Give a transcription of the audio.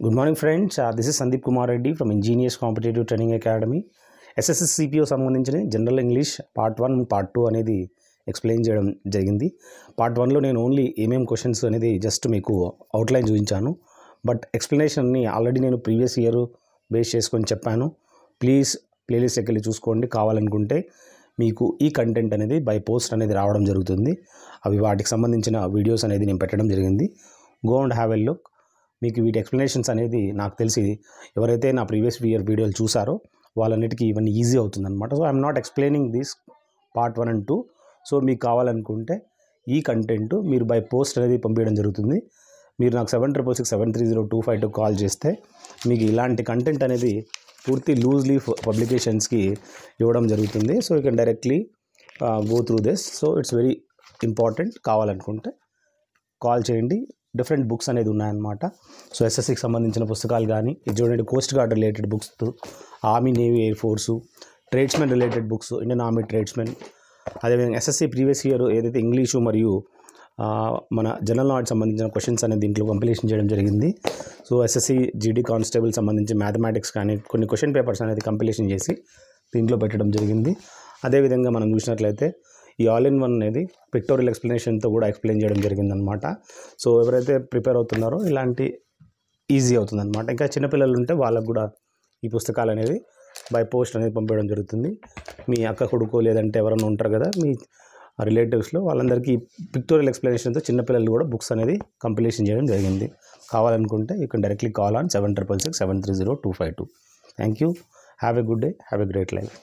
Good morning friends, this is Sandeep Kumar Reddy from Ingenious Competitive Training Academy. SSC CPO సంబంధించిన general English part 1 part 2 అనేది explain చేయడం జరిగింది. Part 1లో నేను only ఏమేం questions అనేది just మీకు అవుట్లైన్ చూపించాను. బట్ ఎక్స్ప్లెనేషన్ని ఆల్రెడీ నేను ప్రీవియస్ ఇయర్ బేస్ చేసుకొని చెప్పాను. ప్లీజ్ ప్లేలిస్ట్కి వెళ్ళి చూసుకోండి. కావాలనుకుంటే మీకు ఈ కంటెంట్ అనేది బై పోస్ట్ అనేది రావడం జరుగుతుంది. అవి వాటికి సంబంధించిన వీడియోస్ అనేది నేను పెట్టడం జరిగింది. Go and have a look. మీకు వీటి ఎక్స్ప్లెనేషన్స్ అనేది నాకు తెలిసి ఎవరైతే నా ప్రీవియస్ ఇయర్ వీడియోలు చూసారో వాళ్ళన్నిటికీ ఇవన్నీ ఈజీ అవుతుందన్నమాట. So I'm not explaining this part 1 and 2. So మీకు కావాలనుకుంటే ఈ కంటెంట్ మీరు బై పోస్ట్ అనేది పంపించడం జరుగుతుంది. మీరు నాకు 76673025 కాల్ చేస్తే మీకు ఇలాంటి కంటెంట్ అనేది పూర్తి లూజ్ లీఫ్ పబ్లికేషన్స్కి ఇవ్వడం జరుగుతుంది. So you can directly go through this. So it's very important. కావాలనుకుంటే కాల్ చేయండి. డిఫరెంట్ బుక్స్ అనేది ఉన్నాయన్నమాట. సో ఎస్ఎస్సికి సంబంధించిన పుస్తకాలు కానీ, ఇది చూడండి coast guard related books, army, navy, air force, tradesmen related books, Indian army tradesmen, అదేవిధంగా ఎస్ఎస్సి ప్రీవియస్ ఇయర్ ఏదైతే ఇంగ్లీషు మరియు మన జనరల్ నాలెడ్జ్ సంబంధించిన క్వశ్చన్స్ అనేది దీంట్లో కంపిలేషన్ చేయడం జరిగింది. సో ఎస్ఎస్సి జీడీ కానిస్టేబుల్ సంబంధించి మ్యాథమెటిక్స్ కానీ కొన్ని క్వశ్చన్ పేపర్స్ అనేది కంపిలేషన్ చేసి దీంట్లో పెట్టడం జరిగింది. అదేవిధంగా మనం చూసినట్లయితే ఈ ఆల్ ఇన్ వన్ అనేది పిక్టోరియల్ ఎక్స్ప్లెనేషన్తో కూడా ఎక్స్ప్లెయిన్ చేయడం జరిగిందనమాట. సో ఎవరైతే ప్రిపేర్ అవుతున్నారో ఇలాంటి ఈజీ అవుతుందన్నమాట. ఇంకా చిన్నపిల్లలు ఉంటే వాళ్ళకు కూడా ఈ పుస్తకాలు అనేది బై పోస్ట్ అనేది పంపించడం జరుగుతుంది. మీ అక్క కొడుకు లేదంటే ఎవరైనా ఉంటారు కదా మీ రిలేటివ్స్లో, వాళ్ళందరికీ పిక్టోరియల్ ఎక్స్ప్లెనేషన్తో చిన్నపిల్లలు కూడా బుక్స్ అనేది కంపిలేషన్ చేయడం జరిగింది. కావాలనుకుంటే you can directly call on 76673025. Thank you. Have a good day. Have a great life.